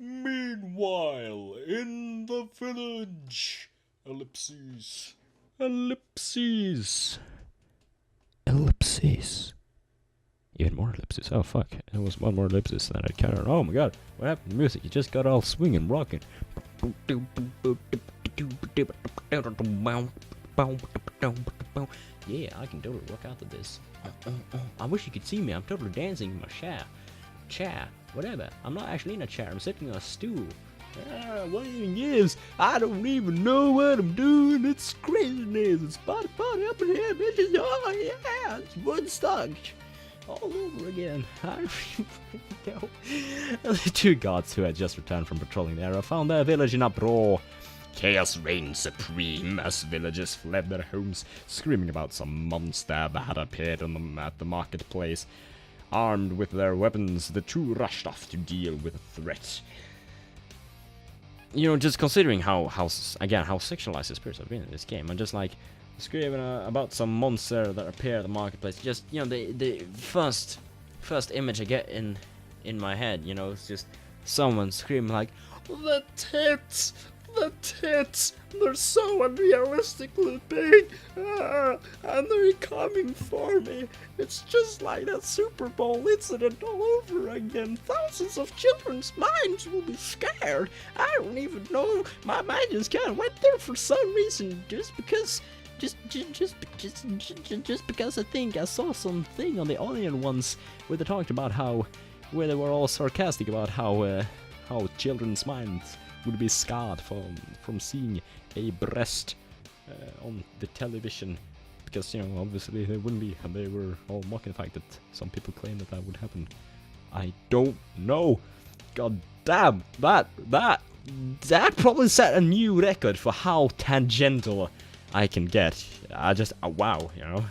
Meanwhile, in the village. Ellipses. Ellipses. Ellipses. Even more ellipses. Oh fuck. There was one more ellipsis than I'd count on. Oh my god. What happened to the music? You just got all swinging, rocking. Yeah, I can totally rock out to this. I wish you could see me. I'm totally dancing in my chair, whatever. I'm not actually in a chair. I'm sitting on a stool. What even gives? I don't even know what I'm doing. It's craziness. It's party up in here, bitches. Oh yeah, it's Woodstock all over again. I don't even know. The two gods who had just returned from patrolling the area found their village in uproar. Chaos reigned supreme as villagers fled their homes, screaming about some monster that had appeared at the marketplace. Armed with their weapons, the two rushed off to deal with the threat. You know, just considering how sexualized the spirits have been in this game, I'm just like screaming about some monster that appeared at the marketplace. Just, you know, the first image I get in my head, you know, it's just someone screaming like, the tits, they're so unrealistically big, and they're coming for me. It's just like that Super Bowl incident all over again. Thousands of children's minds will be scared. I don't even know, my mind just kind of went there for some reason, just because I think I saw something on the Onion once where they talked about where they were all sarcastic about how children's minds would be scarred from seeing a breast on the television, because, you know, obviously they wouldn't be, and they were all mocking the fact that some people claim that would happen. I don't know. God damn, that probably set a new record for how tangential I can get. Wow, you know.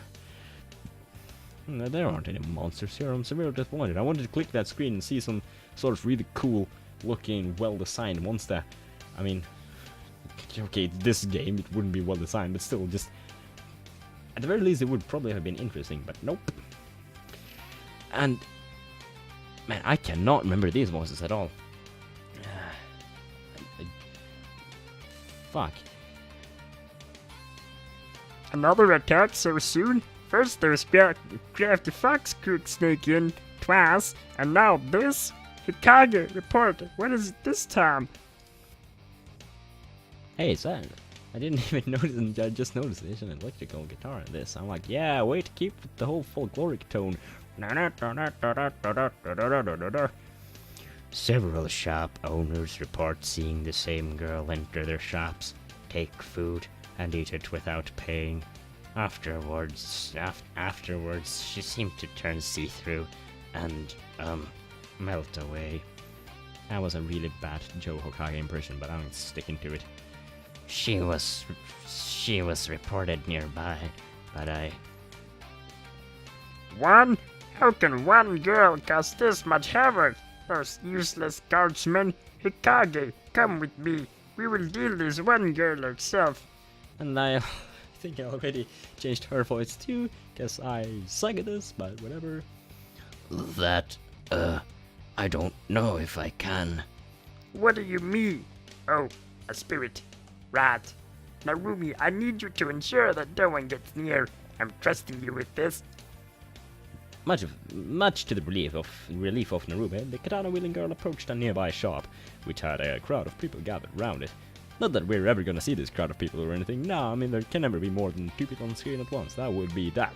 No, there aren't any monsters here. I'm severely disappointed. I wanted to click that screen and see some sort of really cool looking, well-designed monster. I mean, okay, this game, it wouldn't be well-designed, but still, just at the very least, it would probably have been interesting, but nope. And, man, I cannot remember these monsters at all. Fuck. Another attack so soon? First there's crafty fox cook sneak in twice, and now this? Hikage, report. What is it this time? Hey, son. I didn't even notice, and I just noticed there's an electrical guitar in this. I'm like, yeah, way to keep the whole folkloric tone. Several shop owners report seeing the same girl enter their shops, take food, and eat it without paying. Afterwards, she seemed to turn see-through and, melt away. That was a really bad Joe Hokage impression, but I'm sticking to it. She was reported nearby, but One? How can one girl cause this much havoc? Those useless guardsmen. Hikage, come with me. We will deal this one girl ourselves. And I think I already changed her voice too, because I suck at this, but whatever. That, I don't know if I can. What do you mean? Oh, a spirit. Right. Narumi, I need you to ensure that no one gets near. I'm trusting you with this. Much to the relief of Narumi, the katana-wielding girl approached a nearby shop, which had a crowd of people gathered around it. Not that we're ever gonna see this crowd of people or anything. No, I mean, there can never be more than 2 people on the screen at once. That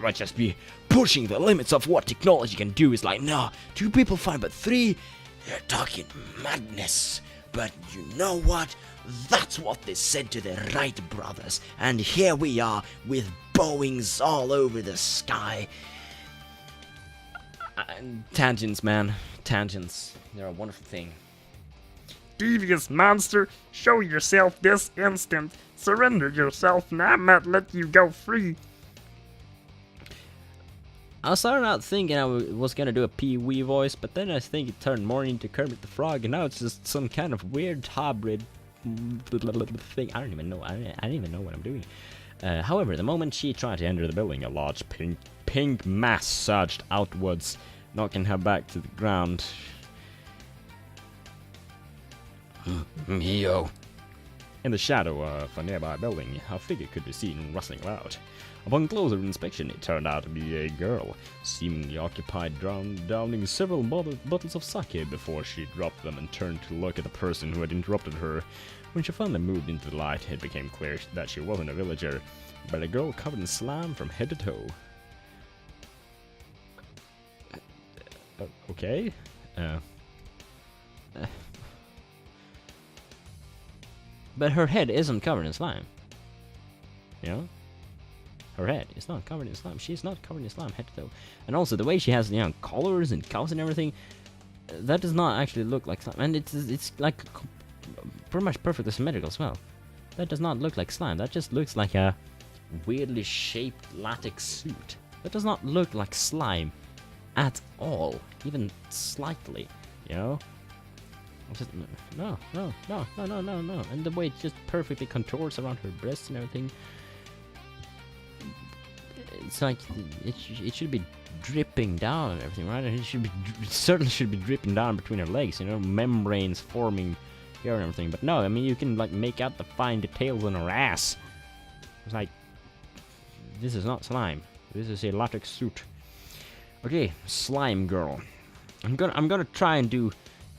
might just be pushing the limits of what technology can do. It's like, no, 2 people fine, but 3, you're talking madness. But you know what? That's what they said to the Wright brothers. And here we are with Boeings all over the sky. Tangents, man. Tangents. They're a wonderful thing. Devious monster, show yourself this instant. Surrender yourself and I might let you go free. I started out thinking I was gonna do a Pee-wee voice, but then I think it turned more into Kermit the Frog, and now it's just some kind of weird hybrid thing. I don't even know. I don't even know what I'm doing. However, the moment she tried to enter the building, a large pink mass surged outwards, knocking her back to the ground. Mio. In the shadow of a nearby building, a figure could be seen rustling about. Upon closer inspection, it turned out to be a girl, seemingly occupied downing several bottles of sake before she dropped them and turned to look at the person who had interrupted her. When she finally moved into the light, it became clear that she wasn't a villager, but a girl covered in slime from head to toe. Okay. But her head isn't covered in slime. You know? Her head is not covered in slime. She's not covered in slime head to toe. And also the way she has, you know, collars and cuffs and everything, that does not actually look like slime. And it's like pretty much perfectly symmetrical as well. That does not look like slime. That just looks like a weirdly shaped latex suit. That does not look like slime at all, even slightly, you know? Just, no. And the way it just perfectly contours around her breasts and everything. It's like it should be dripping down and everything, right? And it certainly should be dripping down between her legs, you know, membranes forming here and everything. But no, I mean, you can like make out the fine details on her ass. It's like, this is not slime. This is a latex suit. Okay, slime girl. I'm gonna try and do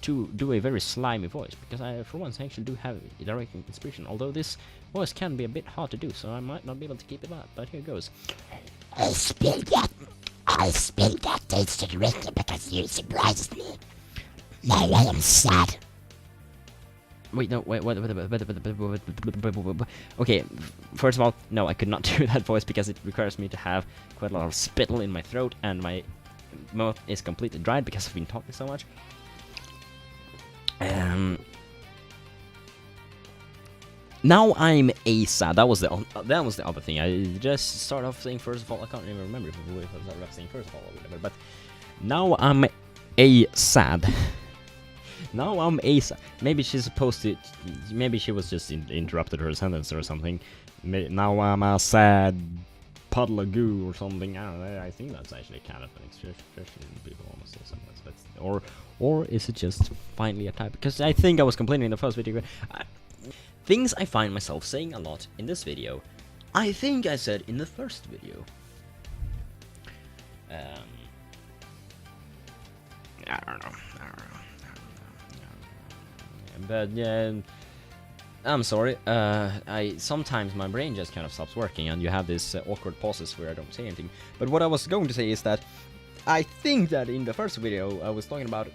a very slimy voice, because I, for once, actually do have a direct inspiration. Although this voice can be a bit hard to do, so I might not be able to keep it up. But here goes. I spilled that tasted drink because you surprised me. Now I am sad. Wait, no, wait, what? Okay, first of all, no, I could not do that voice because it requires me to have quite a lot of spittle in my throat, and my mouth is completely dried because I've been talking so much. Now I'm sad. That was the other thing. I just started off saying first of all. I can't even remember if I started off saying first of all or whatever. But now I'm sad. Now I'm sad. Maybe she's supposed to. Maybe she was just interrupted her sentence or something. Now I'm a sad puddle of goo or something. I don't know. I think that's actually kind of an expression people almost say sometimes. But or is it just finally a type? Because I think I was complaining in the first video. Things I find myself saying a lot in this video, I think I said in the first video. I don't know. But yeah, I'm sorry. Sometimes my brain just kind of stops working, and you have this awkward pauses where I don't say anything. But what I was going to say is that I think that in the first video I was talking about,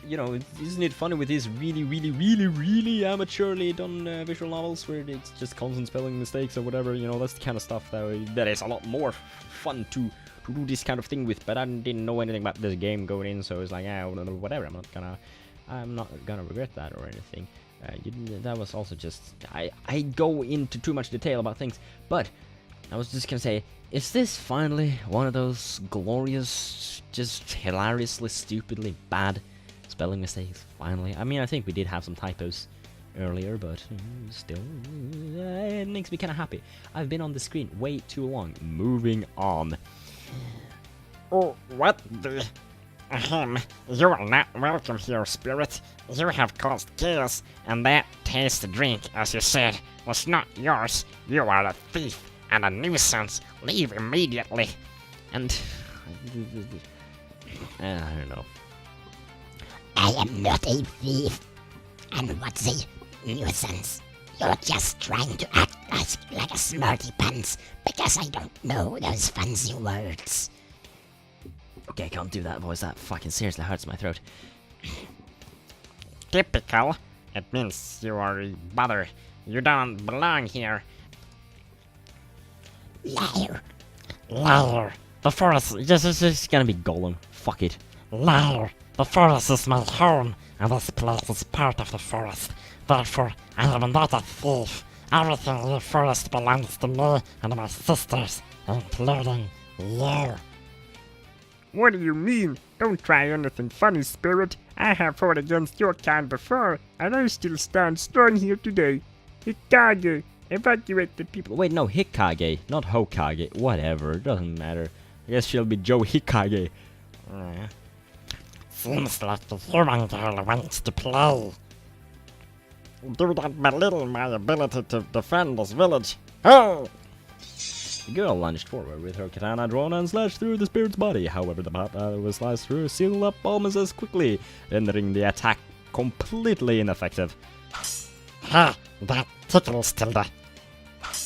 you know, isn't it funny with these really amateurly done visual novels where it's just constant spelling mistakes or whatever, you know, that's the kind of stuff that is a lot more fun to do this kind of thing with. But I didn't know anything about this game going in, so it's like, whatever, I'm not gonna regret that or anything. That was also just, I go into too much detail about things, but I was just gonna say, is this finally one of those glorious, just hilariously, stupidly bad spelling mistakes, finally? I mean, I think we did have some typos earlier, but still, it makes me kind of happy. I've been on the screen way too long. Moving on. Oh, what the... Ahem, you are not welcome here, spirit. You have caused chaos, and that tasty drink, as you said, was not yours. You are a thief and a nuisance. Leave immediately. And... I don't know. I am not a thief. And what's a nuisance? You're just trying to act like a smarty pants because I don't know those fancy words. Okay, I can't do that voice. That fucking seriously hurts my throat. Typical. It means you are a bother. You don't belong here. Liar. Liar. The forest... It's gonna be Gollum. Fuck it. Liar. The forest is my home, and this place is part of the forest. Therefore, I am not a thief. Everything in the forest belongs to me and my sisters, including you. What do you mean? Don't try anything funny, spirit. I have fought against your kind before, and I still stand strong here today. Hikage, evacuate the people. Wait, no, Hikage, not Hokage. Whatever, it doesn't matter. I guess she'll be Joe Hikage. Seems like the human girl wants to play. Do not belittle my ability to defend this village. Oh! The girl lunged forward with her katana drawn and slashed through the spirit's body. However, the bat was sliced through, sealed up almost as quickly, rendering the attack completely ineffective. Ha! That tickles, Tilda.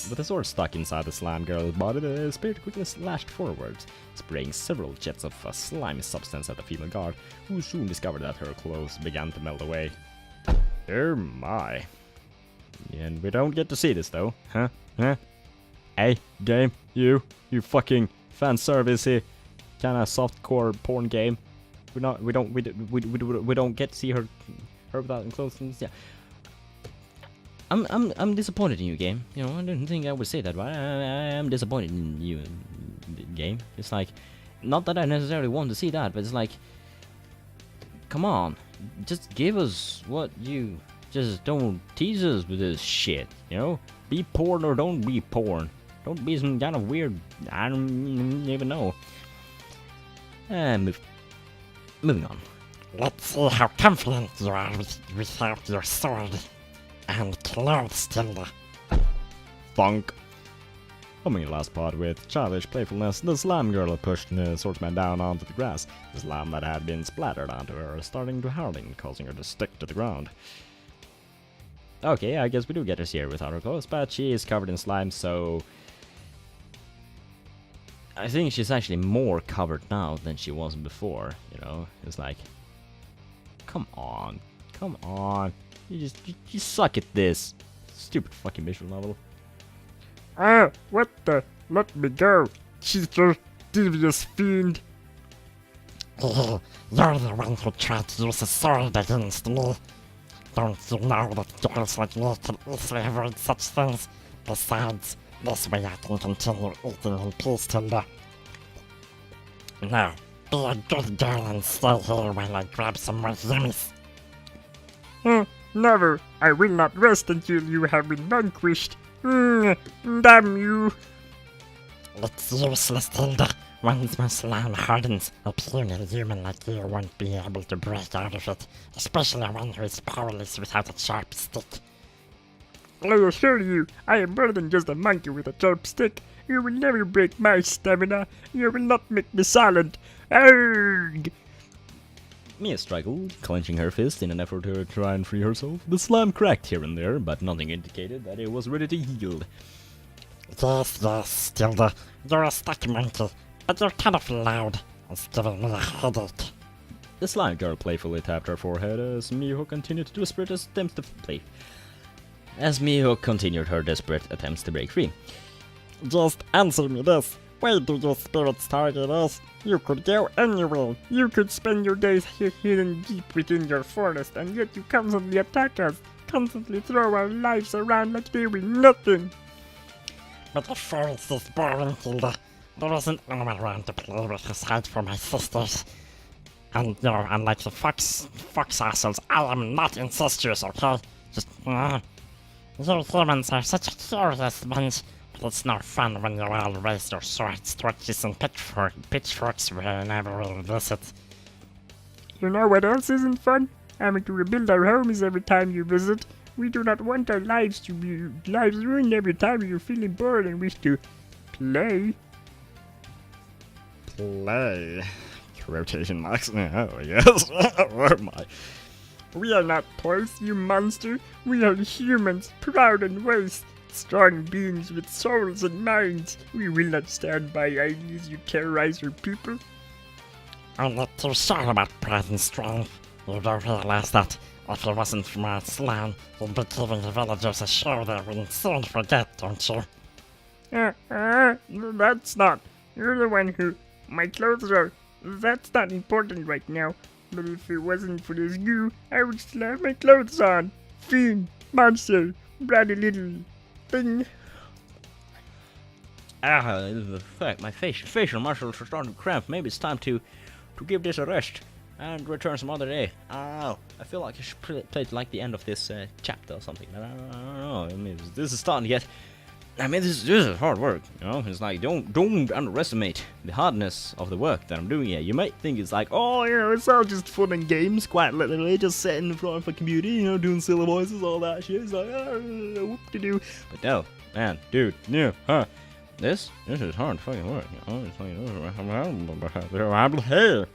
With the sword stuck inside the slime girl's body, the spirit quickly slashed forward, spraying several jets of a slimy substance at the female guard, who soon discovered that her clothes began to melt away. Oh my. And we don't get to see this though, huh? Hey, game, you fucking fan servicey kind of softcore porn game. We don't get to see her without clothes. Yeah. I'm disappointed in you, game. You know, I didn't think I would say that, but I am disappointed in you, game. It's like, not that I necessarily want to see that, but it's like, come on, just give us what you. Just don't tease us with this shit. You know, be porn or don't be porn. Don't be some kind of weird. I don't even know. Moving on. Let's see how confident you are without your sword and clothes, Tilda. Thunk. Humming the last part with childish playfulness, the slime girl pushed the swordsman down onto the grass, the slime that had been splattered onto her starting to harden, causing her to stick to the ground. Okay, I guess we do get her here without her clothes, but she is covered in slime, so I think she's actually more covered now than she was before, you know? It's like, come on, you suck at this. Stupid fucking visual novel. Ah, what the? Let me go, cheater, devious fiend. You're the one who tried to use a sword against me. Don't you know that girls like me can easily avoid such things? Besides, this way I can continue eating in peace, Tilda. Now, be a good girl and stay here while I grab some more yummies. Never. I will not rest until you have been vanquished. Damn you. It's useless, Tilda. Once my slime hardens, a puny human like you won't be able to break out of it, especially one who is powerless without a sharp stick. I assure you, I am more than just a monkey with a sharp stick. You will never break my stamina. You will not make me silent. Arrgh! Mia struggled, clenching her fist in an effort to try and free herself. The slime cracked here and there, but nothing indicated that it was ready to yield. Yes, Tilda. You're a stuck monkey, but you're kind of loud. It's giving me a headache. The slime girl playfully tapped her forehead as Miho continued to desperate attempts to play. As Miho continued her desperate attempts to break free. Just answer me this. Why do your spirits target us? You could go anywhere. You could spend your days hidden deep within your forest, and yet you constantly attack us. Constantly throw our lives around like they were nothing. But the forest is boring, Tilda. There isn't anyone around to play with aside for my sisters. And, you know, unlike the fox assholes, I am not incestuous, okay? Just, you humans are such a curious bunch, but it's no fun when you all raise your swords, torches, and pitchforks whenever we visit. You know what else isn't fun? Having to rebuild our homes every time you visit. We do not want our lives to be ruined every time you're feeling bored and wish to play. Play. Quotation marks. Oh, yes. Oh, my. We are not toys, you monster. We are humans, proud and wise, strong beings with souls and minds. We will not stand by idly as you terrorize your people. I'm not too sure about pride and strength. You don't realize that if it wasn't for my slime, you'd be giving the villagers a show they will soon forget, don't you? That's not. You're the one who... My clothes are... That's not important right now. But if it wasn't for this goo, I would still have my clothes on. Fiend, monster, bloody little thing. Fuck, my facial muscles are starting to cramp. Maybe it's time to give this a rest and return some other day. I feel like I should play it like the end of this chapter or something. I don't know. I mean, this is starting to get I mean, this is hard work, you know? It's like, don't underestimate the hardness of the work that I'm doing here. You might think it's like, oh, you know, it's all just fun and games, quite literally, just sitting in front of a computer, you know, doing silly voices, all that shit. It's like, whoop-de-doo. But no, man, dude, yeah, huh? This is hard fucking work, you know? It's like, hey.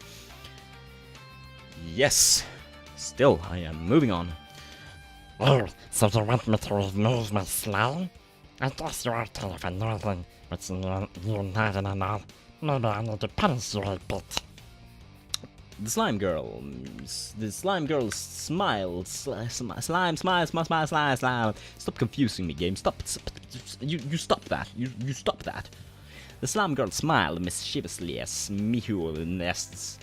Yes, still, I am moving on. Oh, so you want me to remove my slime? I guess you are kind of annoying, but you're not and all. Maybe I need to punish you a bit. The slime girl smiles. Slime. Stop confusing me, game. Stop. You stop that. You stop that. The slime girl smiled mischievously as Mihu nests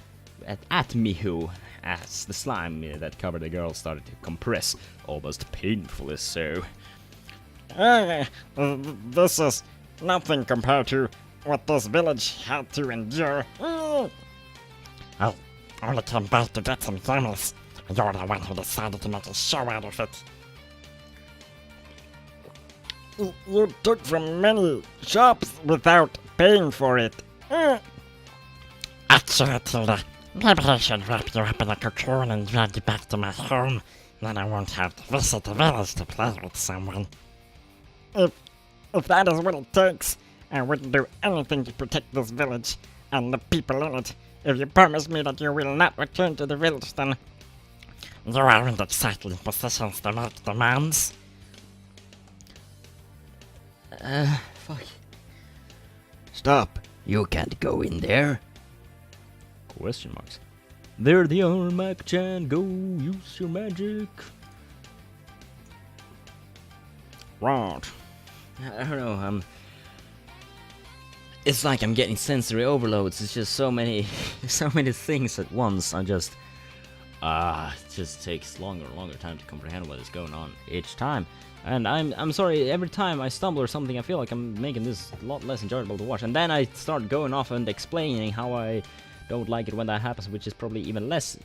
at Mihu as the slime that covered the girl started to compress, almost painfully so. This is nothing compared to what this village had to endure. I only came back to get some yummies. You're the one who decided to make a show out of it. You took from many shops without paying for it. Actually, Tilda, maybe I should wrap you up in a cocoon and drag you back to my home. Then I won't have to visit the village to play with someone. If that is what it takes, I wouldn't do anything to protect this village and the people in it. If you promise me that you will not return to the village, then You aren't exactly in positions to make demands. Fuck. Stop. You can't go in there. Question marks. There they are, Mac-chan. Go use your magic. right. I don't know, it's like I'm getting sensory overloads. It's just so many things at once. It just takes longer and longer time to comprehend what is going on each time. And I'm sorry, every time I stumble or something, I feel like I'm making this a lot less enjoyable to watch. And then I start going off and explaining how I don't like it when that happens, which is probably even less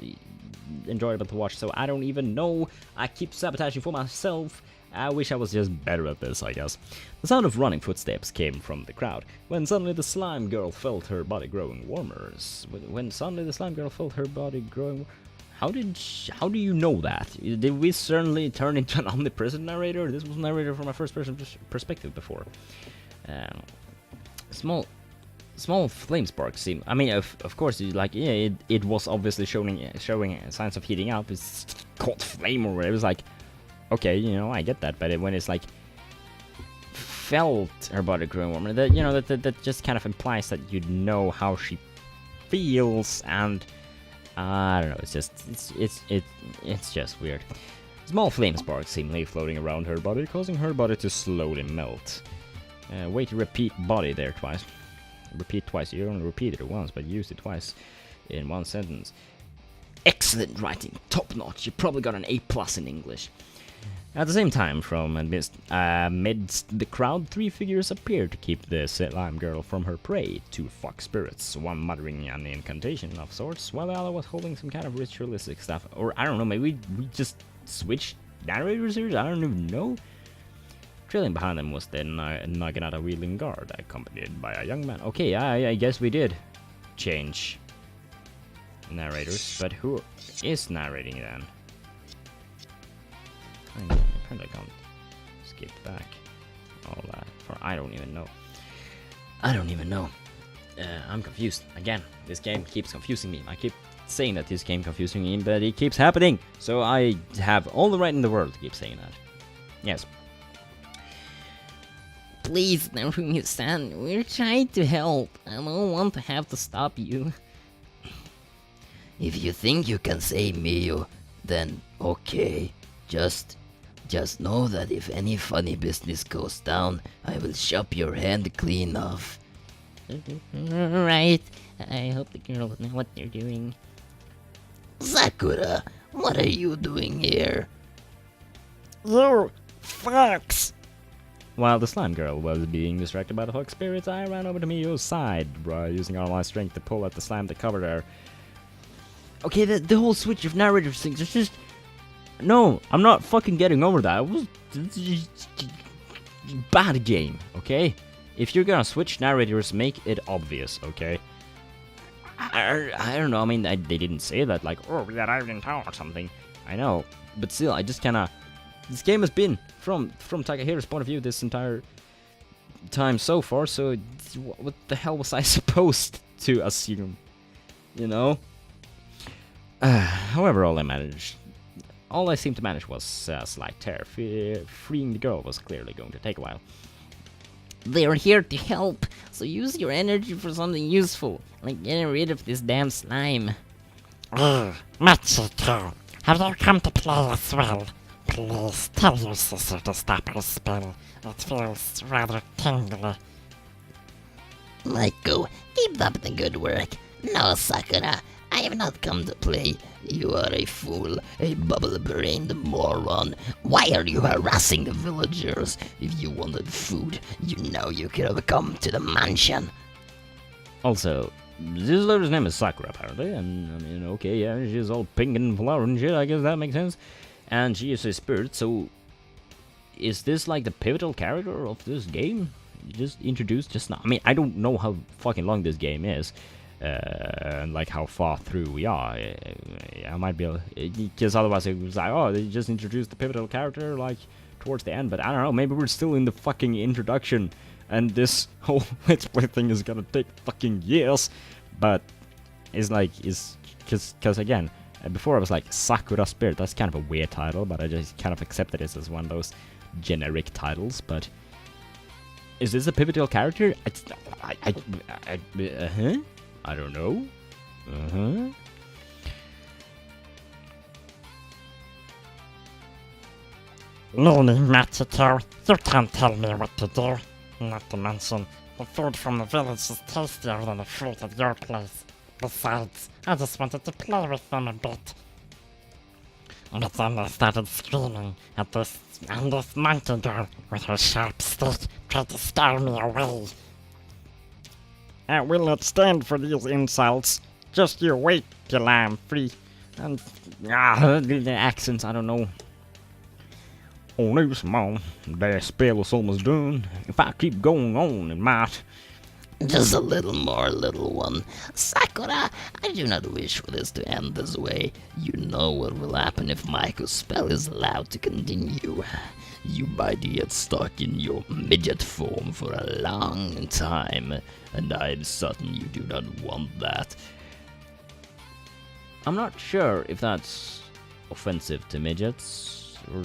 enjoyable to watch. So I don't even know. I keep sabotaging for myself. I wish I was just better at this, I guess. The sound of running footsteps came from the crowd, when suddenly the slime girl felt her body growing warmer. How do you know that? Did we suddenly turn into an omnipresent narrator? This was narrated from a first-person perspective before. Small flame sparks seem. I mean, of course, it was obviously showing signs of heating up. It's called flame or whatever. It was like, okay, I get that, but when it's like felt her body growing warmer, that just kind of implies that you know how she feels, and I don't know. It's just weird. Small flame sparks seemingly floating around her body, causing her body to slowly melt. Way to repeat body there twice. Repeat twice. You only repeated it once, but used it twice in one sentence. Excellent writing, top notch. You probably got an A+ in English. At the same time, from amidst the crowd, 3 figures appeared to keep the slime girl from her prey. 2 fox spirits, one muttering an incantation of sorts, while the other was holding some kind of ritualistic stuff. Or, I don't know, maybe we just switched narrators here? I don't even know. Trailing behind them was the Naginata wheeling guard, accompanied by a young man. Okay, I guess we did change narrators, but who is narrating then? I can't skip back all that, for I don't even know. I'm confused. Again, this game keeps confusing me. I keep saying that this game confusing me, but it keeps happening. So I have all the right in the world to keep saying that. Yes. Please, Naruto-san, we're trying to help. I don't want to have to stop you. If you think you can save Miyu, then okay. Just know that if any funny business goes down, I will chop your hand clean off. Right. I hope the girls know what they're doing. Sakura, what are you doing here? You fox! While the slime girl was being distracted by the fox spirits, I ran over to Miyu's side, using all my strength to pull at the slime that covered her. Okay, the whole switch of narrative things, it's just... No, I'm not fucking getting over that. bad game, okay? If you're gonna switch narrators, make it obvious, okay? I don't know, I mean, they didn't say that, like, oh, we arrived in town or something. I know, but still, I just kinda... This game has been, from Takahiro's point of view, this entire time so far, so what the hell was I supposed to assume? You know? However, all I seemed to manage was a slight tear. Freeing the girl was clearly going to take a while. They're here to help, so use your energy for something useful, like getting rid of this damn slime. Machiko, have you come to play as well? Please tell your sister to stop her spell. It feels rather tingly. Maiko, keep up the good work. No, Sakura, I have not come to play. You are a fool, a bubble-brained moron. Why are you harassing the villagers? If you wanted food, you know you could have come to the mansion. Also, this lady's name is Sakura, apparently, and, I mean, okay, yeah, she's all pink and flower and shit, I guess that makes sense. And she is a spirit, so... Is this, like, the pivotal character of this game? Just introduced just now? I mean, I don't know how fucking long this game is. And like how far through we are. I might be able, because otherwise it was like, oh, they just introduced the pivotal character like towards the end, but I don't know, maybe we're still in the fucking introduction and this whole Let's Play thing is gonna take fucking years. But it's like, because again, before I was like Sakura Spirit, that's kind of a weird title, but I just kind of accepted it as one of those generic titles. But is this a pivotal character? I don't know. Really, Machiko, you can't tell me what to do. Not to mention, the food from the village is tastier than the fruit at your place. Besides, I just wanted to play with them a bit. But then I started screaming at this monkey girl with her sharp stick tried to scare me away. I will not stand for these insults. Just you wait till I'm free. And The accents, I don't know. Oh no, Simone, that spell is almost done. If I keep going on, it might. Just a little more, little one. Sakura, I do not wish for this to end this way. You know what will happen if Maiko's spell is allowed to continue. You might get stuck in your midget form for a long time, and I'm certain you do not want that. I'm not sure if that's offensive to midgets, or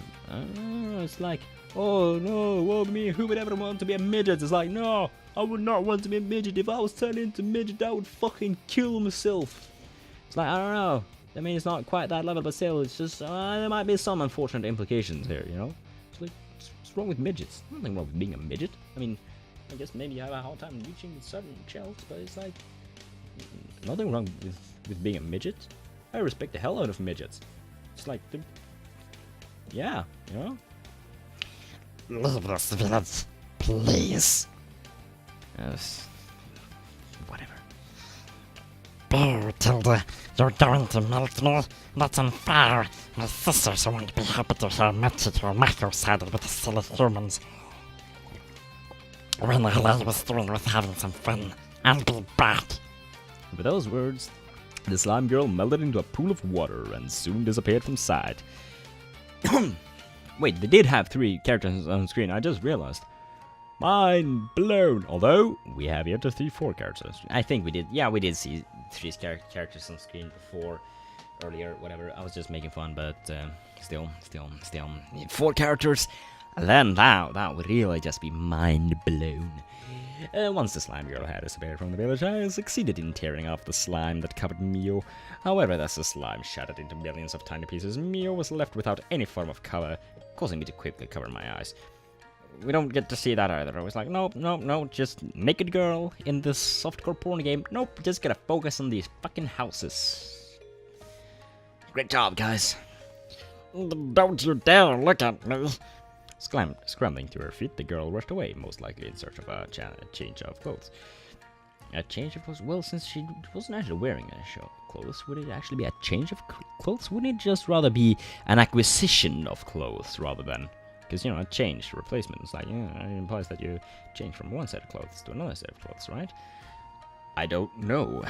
it's like, oh no, woe me, who would ever want to be a midget? It's like, no, I would not want to be a midget. If I was turned into a midget, I would fucking kill myself. It's like, I don't know, I mean, it's not quite that level, but still, it's just, there might be some unfortunate implications here, you know? It's like, what's wrong with midgets? Nothing wrong with being a midget. I mean, I guess maybe you have a hard time reaching certain shelves, but it's like, nothing wrong with being a midget. I respect the hell out of midgets. It's like, yeah, you know? Leave this village, please. Whatever. Oh, Tilda, you're going to melt me? That's unfair. My sisters won't be happy to hear Machiko Mako sided with the silly humans. When all I was doing was having some fun, I'll be back. With those words, the slime girl melted into a pool of water and soon disappeared from sight. Wait, they did have 3 characters on screen, I just realized. Mind blown! Although, we have yet to see 4 characters. I think we did, yeah, we did see 3 characters on screen before, earlier, whatever. I was just making fun, but still, 4 characters. And then that would really just be mind blown. Once the slime girl had disappeared from the village, I succeeded in tearing off the slime that covered Mio. However, as the slime shattered into millions of tiny pieces, Mio was left without any form of cover, causing me to quickly cover my eyes. We don't get to see that either. I was like, nope, just naked girl in this softcore porn game. Nope, just gotta focus on these fucking houses. Great job, guys. don't you dare look at me. Scrambling to her feet, the girl rushed away, most likely in search of a change of clothes. A change of clothes? Well, since she wasn't actually wearing a show of clothes, would it actually be a change of clothes? Wouldn't it just rather be an acquisition of clothes rather than Because, you know, a change, replacement, it's like, yeah, it implies that you change from one set of clothes to another set of clothes, right? I don't know.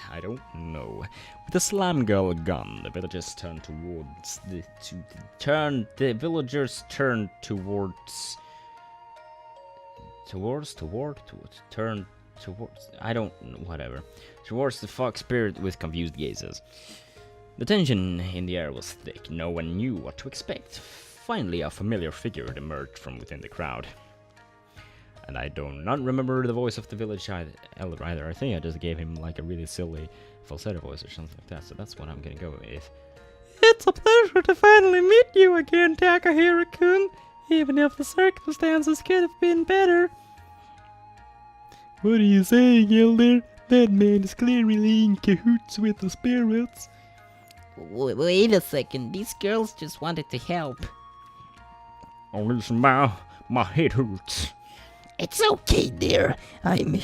I don't know. With the slam girl gun, the villagers turn towards the villagers turn towards turn towards, I don't know, whatever. Towards the fox spirit with confused gazes. The tension in the air was thick. No one knew what to expect. Finally, a familiar figure emerged from within the crowd. And I do not remember the voice of the village elder either. I think I just gave him like a really silly falsetto voice or something like that, so that's what I'm gonna go with. It's a pleasure to finally meet you again, Takahiro-kun, even if the circumstances could have been better. What are you saying, Elder? That man is clearly in cahoots with the spirits. Wait a second, these girls just wanted to help. Oh, listen, my head hurts. It's okay, dear. I'm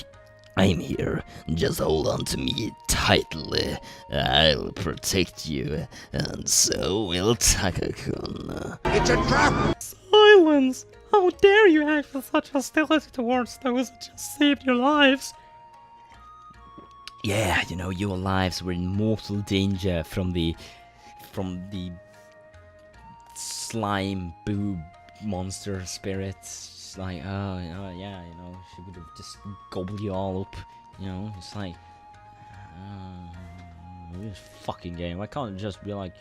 here. Just hold on to me tightly. I'll protect you, and so will Taka-kun. Silence! How dare you act with such hostility towards those who just saved your lives? Yeah, you know, your lives were in mortal danger from the slime boob monster spirits. It's like, oh, yeah, you know, she would have just gobbled you all up. You know, it's like, this fucking game. Why can't it just be like,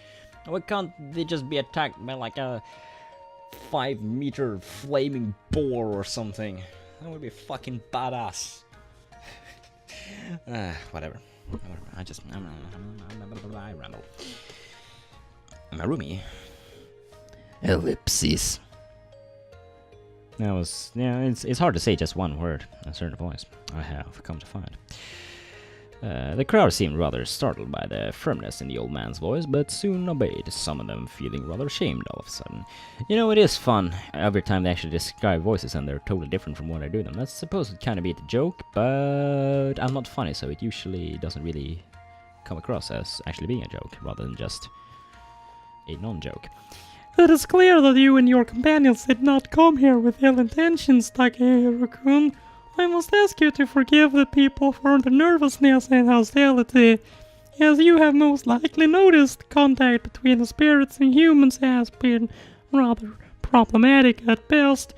why can't they just be attacked by like a 5-meter flaming boar or something? That would be fucking badass. Whatever. I ramble. Marumi. Ellipses. That was, yeah, it's hard to say just one word, a certain voice, I have come to find. The crowd seemed rather startled by the firmness in the old man's voice, but soon obeyed, some of them feeling rather ashamed all of a sudden. You know, it is fun every time they actually describe voices and they're totally different from what I do them. That's supposed to kind of be the joke, but I'm not funny, so it usually doesn't really come across as actually being a joke, rather than just a non-joke. It is clear that you and your companions did not come here with ill intentions, Takahiro-kun. I must ask you to forgive the people for the nervousness and hostility. As you have most likely noticed, contact between the spirits and humans has been rather problematic at best.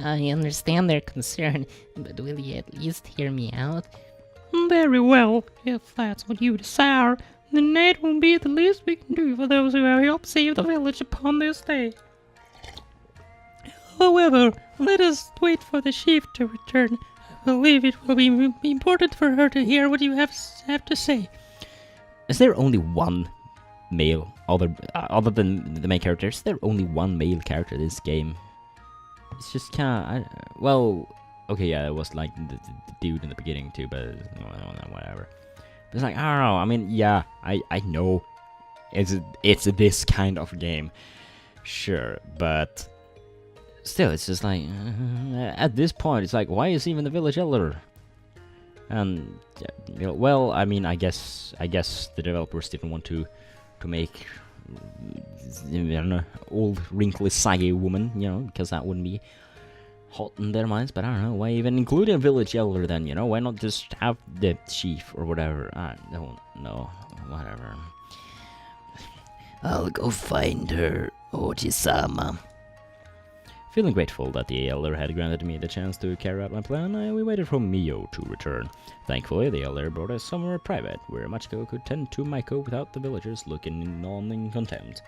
I understand their concern, but will you at least hear me out? Very well, if that's what you desire. Then that will be the least we can do for those who have helped save the village upon this day. However, let us wait for the chief to return. I believe it will be important for her to hear what you have to say. Is there only one male, other than the main character? Is there only one male character in this game? It's just kind of, well, okay, yeah, it was like the dude in the beginning too, but whatever. It's like, I don't know, I mean, yeah, I know it's this kind of game, sure, but still, it's just like, at this point, it's like, why is even the village elder? And, you know, well, I mean, I guess the developers didn't want to make, I don't know, old, wrinkly, saggy woman, you know, because that wouldn't be hot in their minds, but I don't know, why even include a village elder then, you know? Why not just have the chief or whatever? I don't know, whatever. I'll go find her, Oji-sama. Feeling grateful that the elder had granted me the chance to carry out my plan, we waited for Mio to return. Thankfully, the elder brought us somewhere private, where Machiko could tend to Maiko without the villagers looking on in contempt.